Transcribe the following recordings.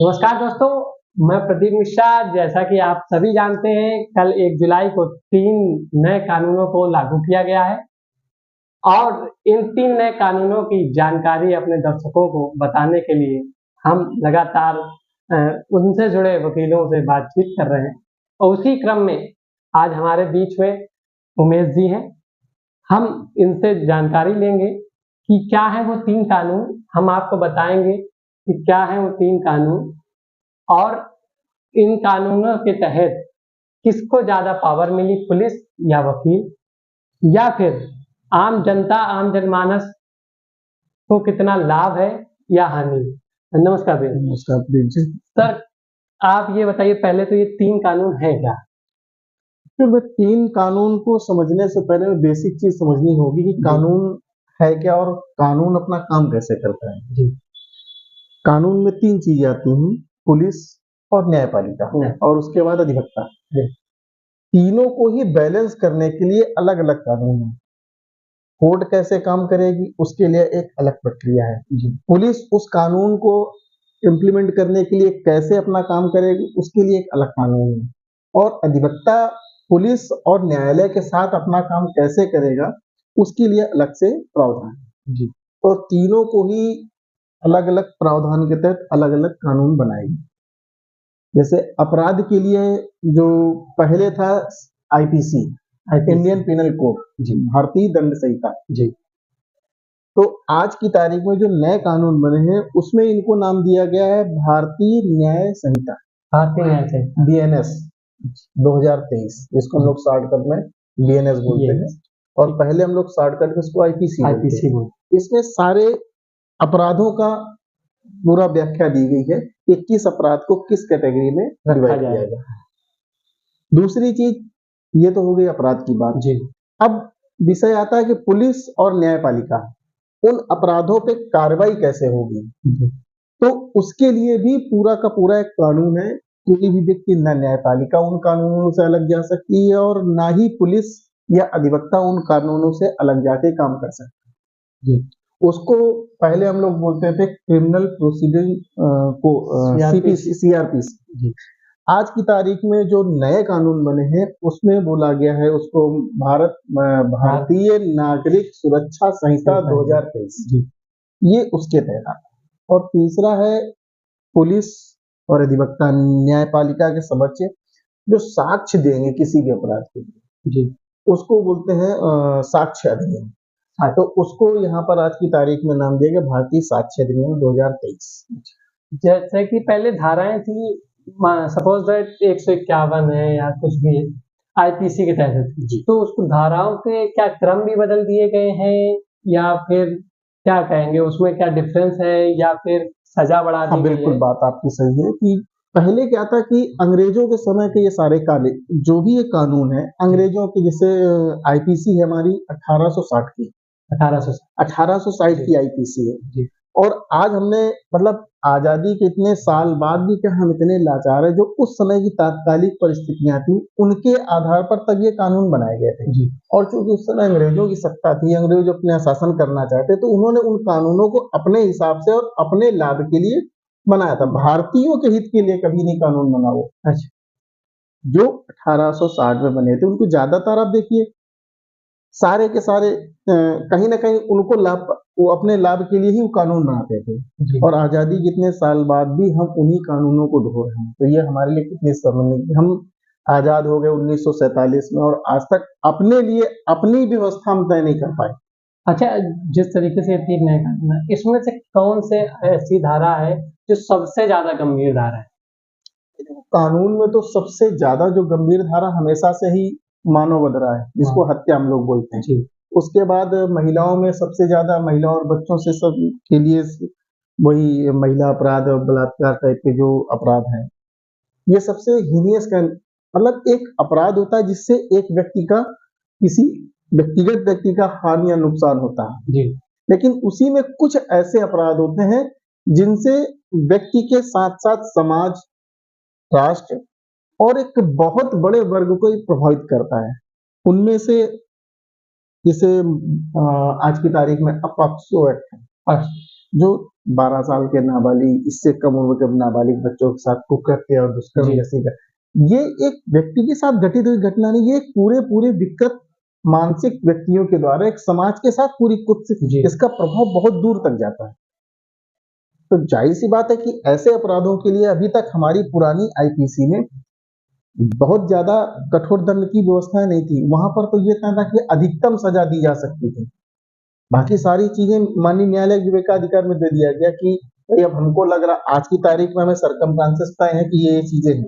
नमस्कार दोस्तों, मैं प्रदीप मिश्रा। जैसा कि आप सभी जानते हैं, कल 1 जुलाई को 3 नए कानूनों को लागू किया गया है और इन 3 नए कानूनों की जानकारी अपने दर्शकों को बताने के लिए हम लगातार उनसे जुड़े वकीलों से बातचीत कर रहे हैं और उसी क्रम में आज हमारे बीच में उमेश जी हैं। हम इनसे जानकारी लेंगे कि क्या है वो 3 कानून। हम आपको बताएँगे कि क्या है वो 3 कानून और इन कानूनों के तहत किसको ज़्यादा पावर मिली, पुलिस या वकील, या फिर आम जनता, आम जनमानस को कितना लाभ है या हानि। नमस्कार भैया। नमस्कार प्रदीप जी। सर, आप ये बताइए पहले तो ये 3 कानून है क्या? फिर मैं 3 कानून को समझने से पहले बेसिक चीज समझनी होगी कि कानून है क्या और कानून अपना काम कैसे करता है। जी। कानून में 3 चीजें आती हैं, पुलिस और न्यायपालिका और उसके बाद अधिवक्ता। तीनों को ही बैलेंस करने के लिए अलग अलग कानून है। कोर्ट कैसे काम करेगी उसके लिए एक अलग प्रक्रिया है। पुलिस उस कानून को इम्प्लीमेंट करने के लिए कैसे अपना काम करेगी उसके लिए एक अलग कानून है। और अधिवक्ता पुलिस और न्यायालय के साथ अपना काम कैसे करेगा उसके लिए अलग से प्रावधान है। और तीनों को ही अलग अलग प्रावधान के तहत अलग अलग कानून बनाएगी। जैसे अपराध के लिए जो पहले था आईपीसी, इंडियन पिनल कोड, भारतीय दंड संहिता। तो आज की तारीख में जो नए कानून बने हैं उसमें इनको नाम दिया गया है भारतीय न्याय संहिता, भारतीय न्याय संहिता बीएनएस 2023, जिसको हम लोग शॉर्टकट में बीएनएस बोलते हैं। और पहले हम लोग शॉर्टकट में इसको आईपीसी बोलते हैं। इसमें सारे अपराधों का पूरा व्याख्या दी गई है कि किस अपराध को किस कैटेगरी में डिवाइड किया जाए। दूसरी चीज ये तो हो गई अपराध की बात। अब विषय आता है कि पुलिस और न्यायपालिका उन अपराधों पे कार्रवाई कैसे होगी। तो उसके लिए भी पूरा का पूरा एक कानून है। कोई भी व्यक्ति न न्यायपालिका उन कानूनों से अलग जा सकती है और ना ही पुलिस या अधिवक्ता उन कानूनों से अलग जाके काम कर सकता है। उसको पहले हम लोग बोलते थे क्रिमिनल प्रोसीडिंग को सीआरपीसी। आज की तारीख में जो नए कानून बने हैं उसमें बोला गया है उसको भारतीय नागरिक सुरक्षा संहिता 2023, ये उसके तहत आता है। और तीसरा है पुलिस और अधिवक्ता न्यायपालिका के समक्ष जो साक्ष्य देंगे किसी भी अपराध के लिए, उसको बोलते हैं साक्ष्य अधिनियम। तो उसको यहाँ पर आज की तारीख में नाम दिया गया भारतीय साक्ष्य अधिनियम 2023। जैसे कि पहले धाराएं थी, सपोज दैट 151 है या कुछ भी है, आईपीसी के तहत, तो उसको धाराओं के क्या क्रम भी बदल दिए गए हैं या फिर क्या कहेंगे, उसमें क्या डिफरेंस है या फिर सजा बढ़ा दी गई है? बिल्कुल बात आपकी सही है कि पहले क्या था कि अंग्रेजों के समय के ये सारे जो भी ये कानून है अंग्रेजों के, जैसे आईपीसी है हमारी 1860 की, 1860 की आईपीसी है। और आज हमने मतलब आजादी के इतने साल बाद भी क्या हम इतने लाचार है, जो उस समय की तात्कालिक परिस्थितियां थी उनके आधार पर तब ये कानून बनाए गए थे। और चूंकि उस समय अंग्रेजों की सत्ता थी, अंग्रेज अपने शासन करना चाहते, तो उन्होंने उन कानूनों को अपने हिसाब से और अपने लाभ के लिए बनाया था। भारतीयों के हित के लिए कभी नहीं कानून बना वो। जो 1860 में बने थे उनको ज्यादातर आप देखिए सारे के सारे कहीं ना कहीं उनको लाभ, वो अपने लाभ के लिए ही वो कानून बनाते थे। और आजादी के इतने साल बाद भी हम उन्हीं कानूनों को ढो रहे हैं, तो ये हमारे लिए कितनी शर्मिंदगी। हम आजाद हो गए 1947 में और आज तक अपने लिए अपनी व्यवस्था हम तय नहीं कर पाए। अच्छा, जिस तरीके से 3 नए कानून है, इसमें से कौन से ऐसी धारा है जो सबसे ज्यादा गंभीर धारा है? कानून में तो सबसे ज्यादा जो गंभीर धारा हमेशा से ही मानव वध रहा है, जिसको हत्या हम लोग बोलते हैं। उसके बाद महिलाओं में सबसे ज्यादा, महिला और बच्चों से सब के लिए वही महिला अपराध और बलात्कार टाइप के जो अपराध हैं, ये सबसे हीनियस का मतलब एक अपराध होता है जिससे एक व्यक्ति का, किसी व्यक्तिगत व्यक्ति का हानि या नुकसान होता है। लेकिन उसी में कुछ ऐसे अपराध होते हैं जिनसे व्यक्ति के साथ साथ समाज, राष्ट्र और एक बहुत बड़े वर्ग को प्रभावित करता है। उनमें से जैसे आज की तारीख में पॉक्सो एक्ट है, जो 12 साल के नाबालिग, इससे कम उम्र के नाबालिग बच्चों के साथ कुकृत्य और दुष्कर्म जैसी ये एक व्यक्ति के साथ घटित हुई घटना नहीं, ये पूरे विकृत मानसिक व्यक्तियों के द्वारा एक समाज के साथ पूरी कुत्सित, इसका प्रभाव बहुत दूर तक जाता है। तो जाहिर सी बात है कि ऐसे अपराधों के लिए अभी तक हमारी पुरानी आईपीसी में बहुत ज्यादा कठोर दंड की व्यवस्था नहीं थी। वहां पर तो ये था कि अधिकतम सजा दी जा सकती थी, बाकी सारी चीजें माननीय न्यायालय विवेकाधिकार में दे दिया गया कि भाई अब हमको लग रहा आज की तारीख में हमें सरकमस्टांसेस तय है कि ये चीजें हैं,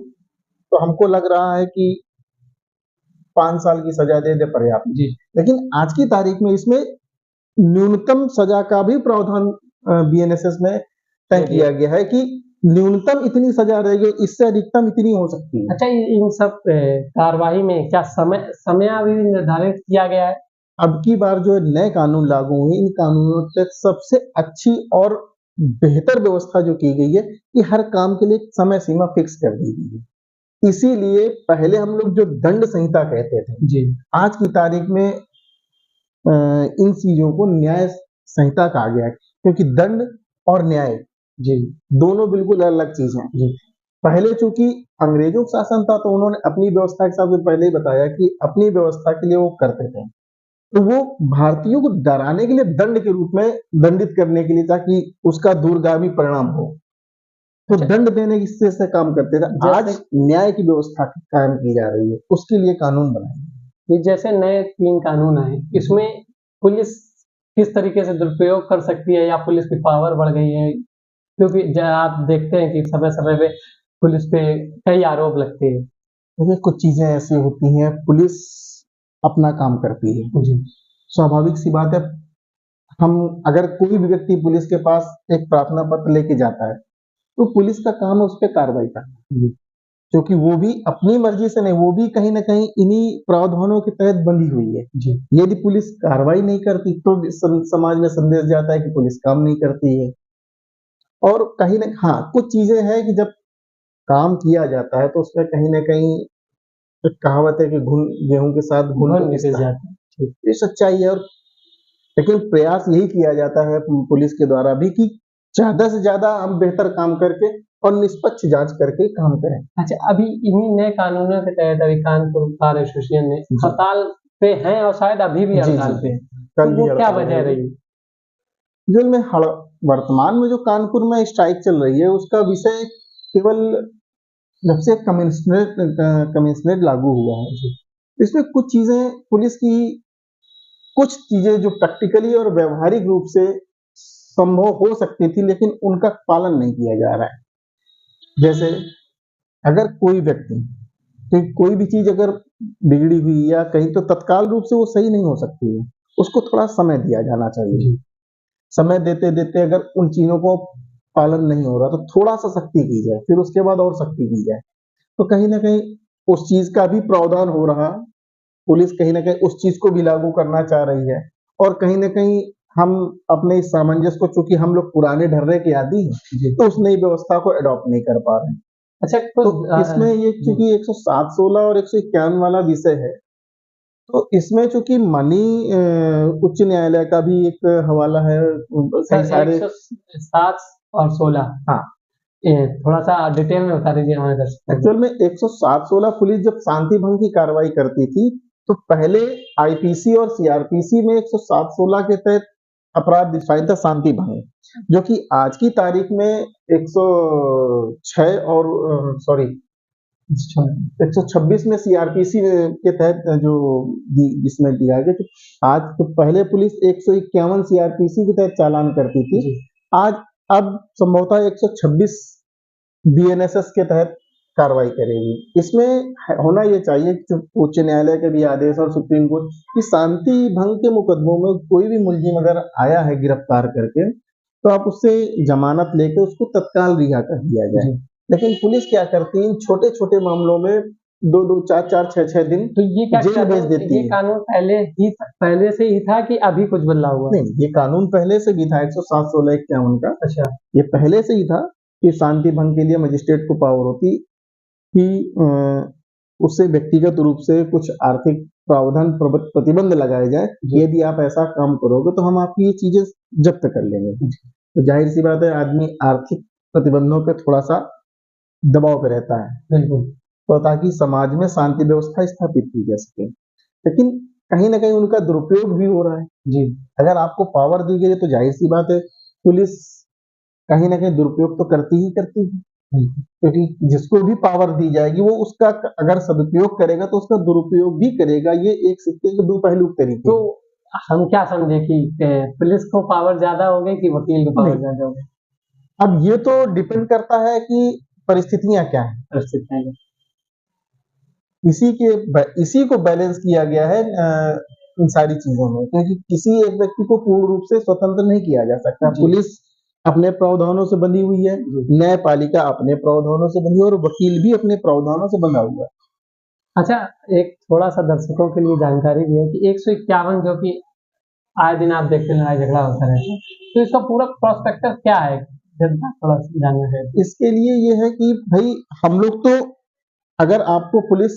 तो हमको लग रहा है कि 5 साल की सजा दे दे पर्याप्त जी। लेकिन आज की तारीख में इसमें न्यूनतम सजा का भी प्रावधान बीएनएसएस में तय किया गया है कि न्यूनतम इतनी सजा रहेगी, इससे अधिकतम इतनी हो सकती है। अच्छा, इन सब कार्रवाई में क्या समय अभी निर्धारित किया गया है? अब की बार जो नए कानून लागू हुए, इन कानूनों तक सबसे अच्छी और बेहतर व्यवस्था जो की गई है कि हर काम के लिए एक समय सीमा फिक्स कर दी गई है। इसीलिए पहले हम लोग जो दंड संहिता कहते थे जी, आज की तारीख में इन चीजों को न्याय संहिता कहा गया है, क्योंकि दंड और न्याय जी दोनों बिल्कुल अलग चीज हैं जी। पहले चूंकि अंग्रेजों का शासन था तो उन्होंने अपनी व्यवस्था के हिसाब से पहले ही बताया कि अपनी व्यवस्था के लिए वो करते थे, तो वो भारतीयों को डराने के लिए दंड के रूप में दंडित करने के लिए, ताकि उसका दूरगामी परिणाम हो, तो दंड देने की से काम करते थे। आज न्याय की व्यवस्था कायम की जा रही है, उसके लिए कानून बनाए। ये जैसे नए 3 कानून आए, इसमें पुलिस किस तरीके से दुरुपयोग कर सकती है या पुलिस की पावर बढ़ गई है? क्योंकि आप देखते हैं कि समय-समय पे पुलिस पे कई आरोप लगते हैं। देखिए, कुछ चीजें ऐसी होती हैं, पुलिस अपना काम करती है जी, स्वाभाविक सी बात है। हम अगर कोई भी व्यक्ति पुलिस के पास एक प्रार्थना पत्र लेके जाता है तो पुलिस का काम है उस पर कार्रवाई करना, क्योंकि वो भी अपनी मर्जी से नहीं, वो भी कहीं ना कहीं इन्हीं प्रावधानों के तहत बंधी हुई है जी। यदि पुलिस कार्रवाई नहीं करती तो समाज में संदेश जाता है कि पुलिस काम नहीं करती है। और कहीं ना हाँ, कुछ चीजें हैं कि जब काम किया जाता है तो उसमें कहीं ना कहीं एक कहावत है कि घुन गेहूं के साथ घुन मिल जाता है, ये सच्चाई है। और लेकिन प्रयास यही किया जाता है पुलिस के द्वारा भी कि ज्यादा से ज्यादा हम बेहतर काम करके और निष्पक्ष जांच करके काम करें। अच्छा, अभी इन्हीं नए कानूनों के तहत अभी कानपुर बार एसोसिएशन ने हड़ताल पे हैं और शायद अभी भी हड़ताल पे हैं, तो वो क्या वजह रही? जेल में वर्तमान में जो कानपुर में स्ट्राइक चल रही है उसका विषय केवल जब से कमिश्नरेट लागू हुआ है, इसमें कुछ चीजें पुलिस की कुछ चीजें जो प्रैक्टिकली और व्यवहारिक रूप से संभव हो सकती थी लेकिन उनका पालन नहीं किया जा रहा है। जैसे अगर कोई व्यक्ति तो कोई भी चीज अगर बिगड़ी हुई या कहीं, तो तत्काल रूप से वो सही नहीं हो सकती है, उसको थोड़ा समय दिया जाना चाहिए। समय देते देते अगर उन चीजों को पालन नहीं हो रहा तो थोड़ा सा सख्ती की जाए, फिर उसके बाद और सख्ती की जाए, तो कहीं ना कहीं उस चीज का भी प्रावधान हो रहा। पुलिस कहीं ना कहीं उस चीज को भी लागू करना चाह रही है और कहीं ना कहीं हम अपने इस सामंजस्य को, चूंकि हम लोग पुराने ढर्रे के आदि हैं, तो उस नई व्यवस्था को अडॉप्ट नहीं कर पा रहे हैं। अच्छा, तो इसमें ये चूंकि 107-16 और 151 वाला विषय है, तो इसमें चूंकि उच्च न्यायालय का भी एक हवाला है, कई सारे 107 और 16। हाँ, थोड़ा सा डिटेल में बता दीजिए हमारे दर्शकों। एक्चुअल में 107-16 पुलिस जब शांति भंग की कार्रवाई करती थी तो पहले आईपीसी और सीआरपीसी में 107-16 के तहत अपराध डिफाइन था शांति भंग, जो कि आज की तारीख में 106 और 126 में सीआरपीसी के तहत जो जिसमें दिया गया, तो आज तो पहले पुलिस 151 सीआरपीसी के तहत चालान करती थी, आज अब संभवतः 126 बीएनएसएस के तहत कार्रवाई करेगी। इसमें होना ये चाहिए कि उच्च न्यायालय के भी आदेश और सुप्रीम कोर्ट की शांति भंग के मुकदमों में कोई भी मुलजिम अगर आया है गिरफ्तार करके तो आप उससे जमानत लेके उसको तत्काल रिहा कर दिया जाए। लेकिन पुलिस क्या करती है, इन छोटे छोटे मामलों में 2-2, 4-4, 6-6 दिन तो ये क्या जेल भेज देती है। ये कानून पहले से ही था कि अभी कुछ बदलाव हुआ? नहीं, ये कानून पहले से भी था 107-16-51 का। अच्छा, ये पहले से ही था कि शांति भंग के लिए मजिस्ट्रेट को पावर होती कि उससे व्यक्तिगत रूप से कुछ आर्थिक प्रावधान प्रतिबंध लगाए जाए, यदि आप ऐसा काम करोगे तो हम आपकी ये चीजें जब्त कर लेंगे। तो जाहिर सी बात है आदमी आर्थिक प्रतिबंधों पे थोड़ा सा दबाव पे रहता है, बिल्कुल। तो ताकि समाज में शांति व्यवस्था स्थापित की जा सके। लेकिन कहीं न कहीं उनका दुरुपयोग भी हो रहा है। जी। अगर आपको पावर दी गई है तो जाहिर सी बात है पुलिस कहीं न कहीं दुरुपयोग तो करती ही करती है। क्योंकि जिसको भी पावर दी जाएगी वो उसका अगर सदुपयोग करेगा तो उसका दुरुपयोग भी करेगा। ये एक सिक्के के दो पहलू तरीके तो हैं। हम क्या समझे कि पुलिस को पावर ज्यादा हो गई कि वकील को पावर नहीं, ज्यादा हो गई? अब ये तो डिपेंड करता है कि परिस्थितियां क्या हैं। परिस्थितियां क्या? इसी को बैलेंस किया गया है इन सारी चीजों में, क्योंकि किसी एक व्यक्ति को पूर्ण रूप से स्वतंत्र नहीं किया जा सकता। जी। पुलिस अपने प्रावधानों से बंधी हुई है, न्यायपालिका अपने प्रावधानों से बंधी है और वकील भी अपने प्रावधानों से बंधा हुआ है। अच्छा, एक थोड़ा सा दर्शकों के लिए जानकारी भी है कि 151 जो कि आए दिन आप देखते लड़ाई झगड़ा होता रहता है, तो इसका पूरा प्रोस्पेक्टस क्या है? जनता थोड़ा सा जानना है। इसके लिए ये है कि भाई हम लोग तो, अगर आपको पुलिस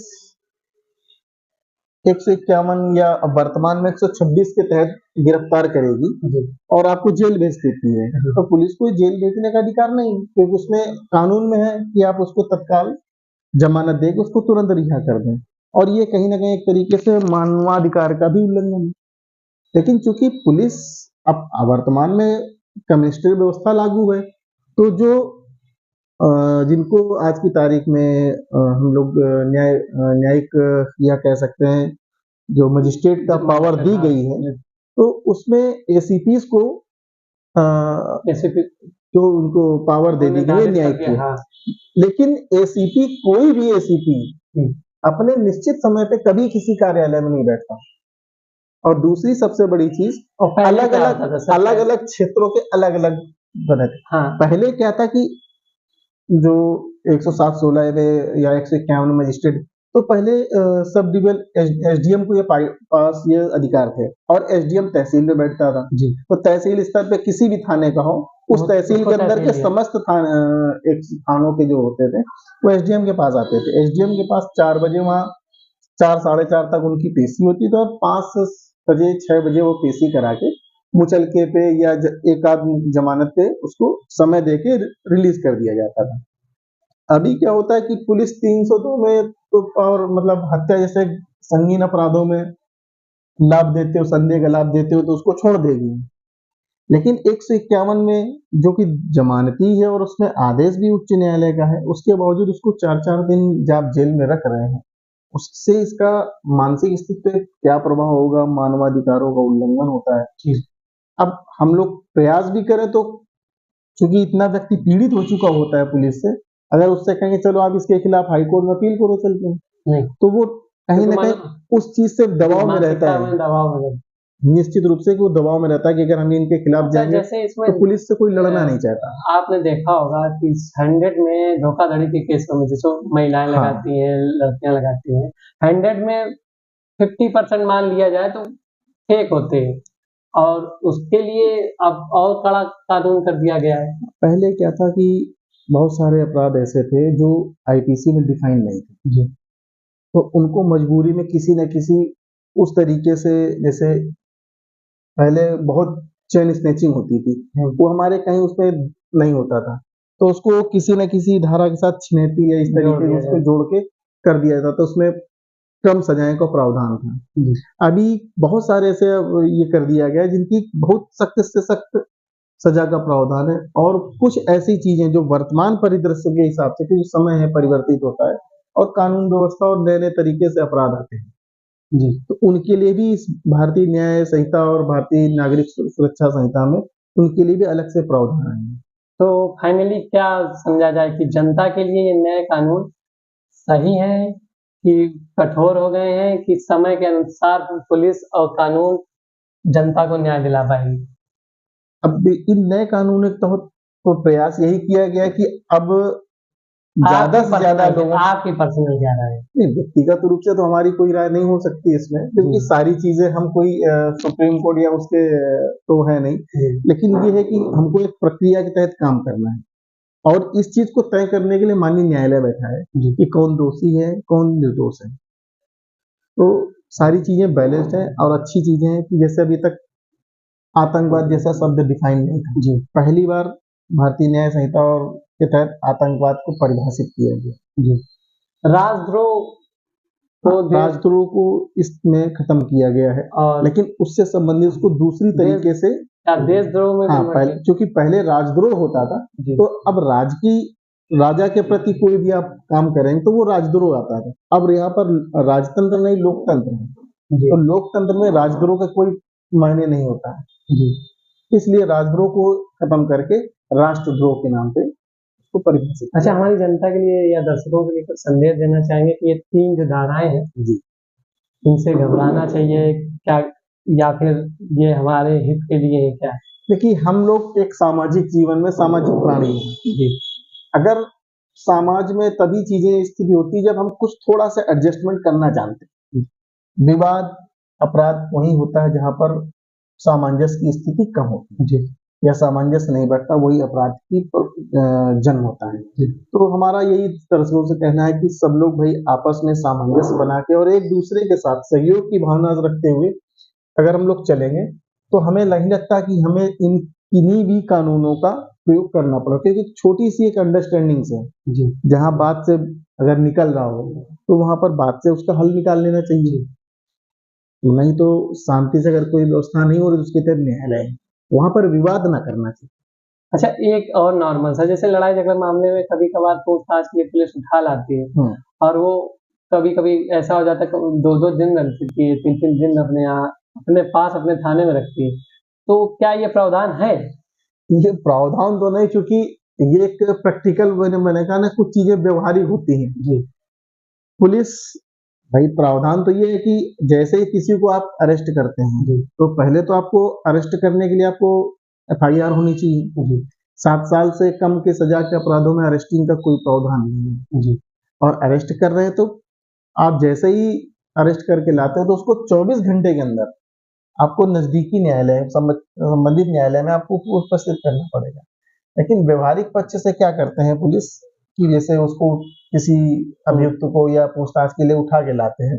151 या वर्तमान में 126 के तहत गिरफ्तार करेगी जी। और आपको जेल भेज देती है, तो पुलिस को जेल भेजने का अधिकार नहीं, क्योंकि उसमें कानून में है कि आप उसको तत्काल जमानत देके उसको तुरंत रिहा कर दें, और ये कहीं ना कहीं एक तरीके से मानवाधिकार का भी उल्लंघन है। लेकिन चूंकि पुलिस अब वर्तमान में कम्युनिस्टरी व्यवस्था लागू है, तो जो जिनको आज की तारीख में हम लोग न्यायिक या कह सकते हैं जो मजिस्ट्रेट का पावर दी गई है, तो उसमें एसीपीज को जो उनको पावर दे दी गई है न्यायिक की। हाँ। लेकिन एसीपी, कोई भी एसीपी अपने निश्चित समय पे कभी किसी कार्यालय में नहीं बैठता। और दूसरी सबसे बड़ी चीज, अलग अलग क्षेत्रों के अलग अलग बनत। हाँ। पहले क्या था कि जो 107-16 में या 151 मजिस्ट्रेट, तो पहले सब डिवीजन एसडीएम को ये पास ये अधिकार थे, और एसडीएम तहसील में बैठता था। जी। तो तहसील स्तर पे किसी भी थाने का हो, उस तहसील के अंदर के समस्त थानों के जो होते थे वो एसडीएम के पास आते थे। एसडीएम के पास 4 बजे वहाँ 4 साढ़े 4 तक उनकी पेशी होती थी, और 5 बजे 6 बजे वो पेशी करा के मुचलके पे या एक आध जमानत पे उसको समय देके रिलीज कर दिया जाता था। अभी क्या होता है कि पुलिस 302 में तो, और मतलब हत्या जैसे संगीन अपराधों में लाभ देते हो, संदेह का लाभ देते हो तो उसको छोड़ देगी। लेकिन 151 में जो कि जमानती है और उसमें आदेश भी उच्च न्यायालय का है, उसके बावजूद उसको 4-4 दिन जब जेल में रख रहे हैं, उससे इसका मानसिक स्थिति पे क्या प्रभाव होगा? मानवाधिकारों का उल्लंघन होता है। अब हम लोग प्रयास भी करें तो, क्योंकि इतना व्यक्ति पीड़ित हो चुका होता है पुलिस से, अगर उससे कहेंगे चलो आप इसके खिलाफ हाईकोर्ट में अपील करो चलते हैं, तो वो कहीं ना कहीं उस चीज से दबाव में रहता है। निश्चित रूप से वो दबाव में रहता है कि अगर हम इनके खिलाफ जाएंगे तो पुलिस से कोई लड़ना नहीं चाहता। आपने देखा होगा कि 100 में धोखाधड़ी के केसों में जिसको महिलाएं लगाती हैं, लड़कियां लगाती हैं, 100 में 50% मान लिया जाए तो फेक होते हैं, और उसके लिए अब और कड़ा कानून कर दिया गया है। पहले क्या था कि बहुत सारे अपराध ऐसे थे जो आईपीसी में डिफाइन नहीं थे जी, तो उनको मजबूरी में किसी न किसी उस तरीके से, जैसे पहले बहुत चेन स्नैचिंग होती थी, वो हमारे कहीं उसमें नहीं होता था, तो उसको किसी न किसी धारा के साथ छिनेती या इस तरीके से उसको जोड़ के कर दिया जाता, तो उसमें कम सजाएं का प्रावधान था। अभी बहुत सारे ऐसे ये कर दिया गया जिनकी बहुत सख्त से सख्त सजा का प्रावधान है, और कुछ ऐसी चीजें जो वर्तमान परिदृश्य के हिसाब से, क्योंकि समय है परिवर्तित होता है और कानून व्यवस्था और नए नए तरीके से अपराध आते हैं जी, तो उनके लिए भी इस भारतीय न्याय संहिता और भारतीय नागरिक सुरक्षा संहिता में उनके लिए भी अलग से प्रावधान आएंगे। तो फाइनली क्या समझा जाए कि जनता के लिए ये नए कानून सही है कि कठोर हो गए हैं, कि समय के अनुसार पुलिस और कानून जनता को न्याय दिला पाएगी? अब इन नए कानूनों के तहत तो प्रयास यही किया गया कि अब ज्यादा से ज्यादा लोगों, आपकी पर्सनल क्या राय है? नहीं, व्यक्तिगत रूप से तो हमारी कोई राय नहीं हो सकती इसमें, क्योंकि सारी चीजें हम कोई सुप्रीम कोर्ट या उसके तो है नहीं, लेकिन ये है कि हमको एक प्रक्रिया के तहत काम करना है, और इस चीज को तय करने के लिए माननीय न्यायालय बैठा है कि कौन दोषी है कौन निर्दोष है। तो सारी चीजें बैलेंस्ड है और अच्छी चीजें हैं कि जैसे अभी तक आतंकवाद जैसा शब्द डिफाइन नहीं था। जी पहली बार भारतीय न्याय संहिता और के तहत आतंकवाद को परिभाषित किया गया। जी राजद्रोह को राजद्रोह को इसमें खत्म किया गया है, और लेकिन उससे संबंधित उसको दूसरी तरीके से देशद्रोह में क्योंकि पहले राजद्रोह होता था, तो अब राजा के प्रति कोई भी आप काम करेंगे तो वो राजद्रोह आता था। अब यहाँ पर राजतंत्र नहीं, लोकतंत्र है, तो लोकतंत्र में राजद्रोह का कोई मायने नहीं होता है। इसलिए राजद्रोह को खत्म करके राष्ट्रद्रोह के नाम पे उसको परिभाषित। अच्छा, हमारी जनता के लिए या दर्शकों के लिए कुछ संदेश देना चाहेंगे कि ये 3 जो धाराएं हैं जी, इनसे घबराना चाहिए क्या, या फिर ये हमारे हित के लिए है क्या? देखिए, हम लोग एक सामाजिक जीवन में सामाजिक प्राणी हैं। अगर समाज में तभी चीजें स्थिति होती है जब हम कुछ थोड़ा सा एडजस्टमेंट करना जानते हैं। विवाद अपराध वही होता है जहां पर सामंजस्य की स्थिति कम होती है या सामंजस्य नहीं बैठता, वही अपराध की जन्म होता है। तो हमारा यही दर्शकों से कहना है कि सब लोग भाई आपस में सामंजस्य बना के और एक दूसरे के साथ सहयोग की भावना रखते हुए अगर हम लोग चलेंगे तो हमें नहीं लगता कि हमें इन्हीं भी कानूनों का प्रयोग करना पड़ा, क्योंकि छोटी सी एक अंडरस्टैंडिंग से जहां बात से अगर निकल रहा हो तो वहां पर बात से उसका हल निकाल लेना चाहिए। नहीं तो शांति से अगर कोई व्यवस्था नहीं हो रही तो उसके तहत न्यायालय है, वहां पर विवाद ना करना चाहिए। अच्छा, एक और नॉर्मल सा, जैसे लड़ाई झगड़ा मामले में कभी कभार पूछताछ के लिए पुलिस उठा लाती है और वो कभी कभी ऐसा हो जाता है 2-2 दिन रखती है, 3-3 दिन अपने पास अपने थाने में रखती है, तो क्या ये प्रावधान है? ये प्रावधान तो नहीं, क्योंकि ये एक प्रैक्टिकल मैंने कहा ना, कुछ चीजें व्यवहारिक होती हैं। जी, पुलिस भाई प्रावधान तो ये है कि जैसे ही किसी को आप अरेस्ट करते हैं तो पहले तो आपको अरेस्ट करने के लिए आपको FIR होनी चाहिए। 7 साल से कम के सजा के अपराधों में अरेस्टिंग का कोई प्रावधान नहीं है। और अरेस्ट कर रहे हैं तो आप जैसे ही अरेस्ट करके लाते हैं तो उसको 24 घंटे के अंदर आपको नजदीकी न्यायालय संबंधित न्यायालय में आपको उपस्थित करना पड़ेगा। लेकिन व्यवहारिक पक्ष से क्या करते हैं पुलिस कि जैसे उसको किसी अभियुक्त को या पूछताछ के लिए उठा के लाते हैं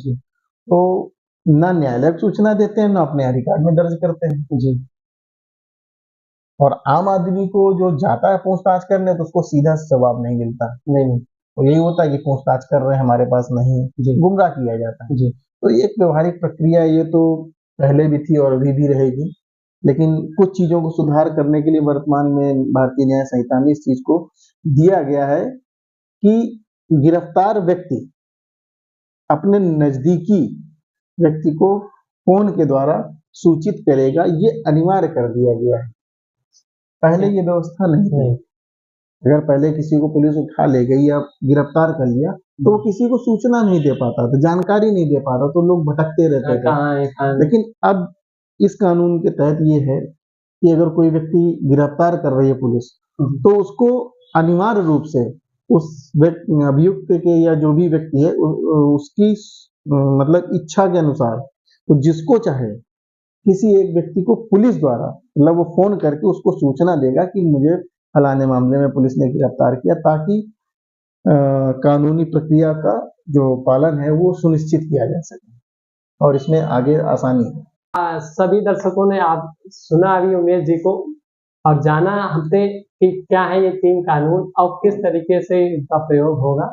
तो ना न्यायालय को सूचना देते हैं, ना अपने रिकॉर्ड में दर्ज करते हैं। जी, और आम आदमी को जो जाता है पूछताछ करने तो उसको सीधा जवाब नहीं मिलता। नहीं, तो यही होता है कि पूछताछ कर रहे हैं, हमारे पास नहीं, गुमराह किया जाता है। जी, तो ये एक व्यवहारिक प्रक्रिया, ये तो पहले भी थी और अभी भी रहेगी, लेकिन कुछ चीजों को सुधार करने के लिए वर्तमान में भारतीय न्याय संहिता में इस चीज को दिया गया है कि गिरफ्तार व्यक्ति अपने नजदीकी व्यक्ति को फोन के द्वारा सूचित करेगा, ये अनिवार्य कर दिया गया है। पहले ये व्यवस्था नहीं थी। अगर पहले किसी को पुलिस उठा ले गई या गिरफ्तार कर लिया तो वो किसी को सूचना नहीं दे पाता था, जानकारी नहीं दे पाता, तो लोग भटकते रहते थे। लेकिन अब इस कानून के तहत ये है कि अगर कोई व्यक्ति गिरफ्तार कर रही है पुलिस तो उसको अनिवार्य रूप से उस अभियुक्त के या जो भी व्यक्ति है उसकी मतलब इच्छा के अनुसार तो जिसको चाहे किसी एक व्यक्ति को पुलिस द्वारा मतलब वो फोन करके उसको सूचना देगा कि मुझे फलाने मामले में पुलिस ने गिरफ्तार किया, ताकि कानूनी प्रक्रिया का जो पालन है वो सुनिश्चित किया जा सके और इसमें आगे आसानी है। सभी दर्शकों ने आप सुना अभी उमेश जी को और जाना हमसे कि क्या है ये 3 कानून और किस तरीके से इनका प्रयोग होगा।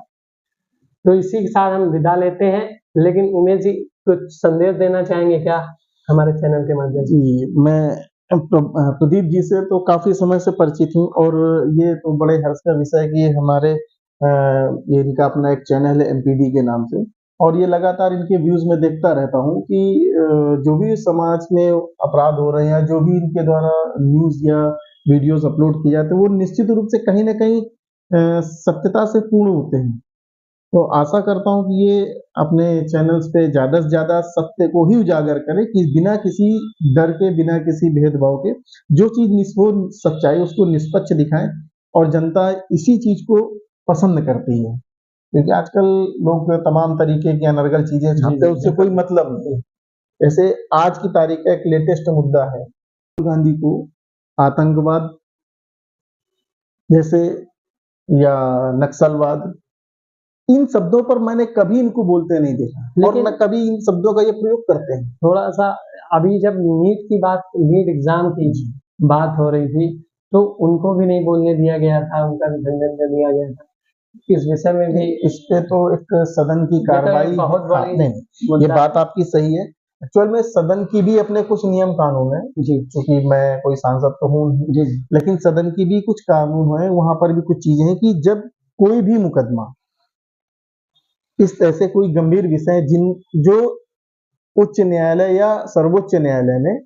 तो इसी के साथ हम विदा लेते हैं, लेकिन उमेश जी कुछ संदेश देना चाहेंगे क्या हमारे चैनल के माध्यम से? जी, मैं प्रदीप जी से तो काफी समय से परिचित हूँ और ये तो बड़े हर्ष का विषय है कि हमारे ये इनका अपना एक चैनल है MPD के नाम से, और ये लगातार इनके व्यूज में देखता रहता हूँ कि जो भी समाज में अपराध हो रहे हैं, जो भी इनके द्वारा न्यूज या वीडियोस अपलोड किए जाते हैं वो निश्चित रूप से कहीं ना कहीं सत्यता से पूर्ण होते हैं। तो आशा करता हूँ कि ये अपने चैनल्स पे ज्यादा से ज्यादा सत्य को ही उजागर करें कि बिना किसी डर के, बिना किसी भेदभाव के जो चीज सच्चाई उसको निष्पक्ष दिखाएं, और जनता इसी चीज को पसंद करती है, क्योंकि आजकल लोग तमाम तरीके की अनर्गल चीजें छापते हैं, उससे कोई मतलब नहीं। जैसे आज की तारीख का एक लेटेस्ट मुद्दा है राहुल गांधी को आतंकवाद जैसे या नक्सलवाद, इन शब्दों पर मैंने कभी इनको बोलते नहीं देखा और न कभी इन शब्दों का ये प्रयोग करते हैं। थोड़ा सा अभी जब नीट एग्जाम की बात हो रही थी, तो उनको भी नहीं बोलने दिया गया था, उनका विसर्जन कर दिया गया था। इस विषय में भी इस पे तो एक सदन की कार्रवाई बहुत बड़ी नहीं, ये बात आपकी सही है। एक्चुअल में सदन की भी अपने कुछ नियम कानून है जी, क्योंकि मैं कोई सांसद तो हूँ नहीं, लेकिन सदन की भी कुछ कानून है, वहां पर भी कुछ चीजें हैं कि जब कोई भी मुकदमा इस ऐसे कोई गंभीर विषय जो उच्च न्यायालय या सर्वोच्च न्यायालय में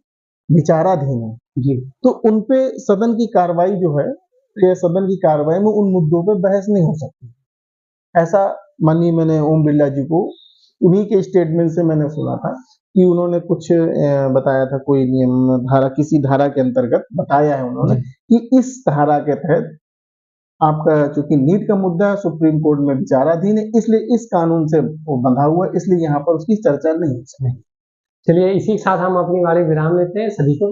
विचाराधीन है जी, तो उनपे सदन की कार्रवाई जो है या सदन की कार्रवाई में उन मुद्दों पे बहस नहीं हो सकती। ऐसा माननीय मैंने ओम बिरला जी को उन्हीं के स्टेटमेंट से मैंने सुना था कि उन्होंने कुछ बताया था, कोई नियम धारा किसी धारा के अंतर्गत बताया है उन्होंने कि इस धारा के तहत आपका चूंकि नीट का मुद्दा सुप्रीम कोर्ट में विचाराधीन है, इसलिए इस कानून से वो बंधा हुआ है, इसलिए यहाँ पर उसकी चर्चा नहीं हो सकती। चलिए इसी के साथ हम अपनी वाणी विराम लेते हैं। सभी को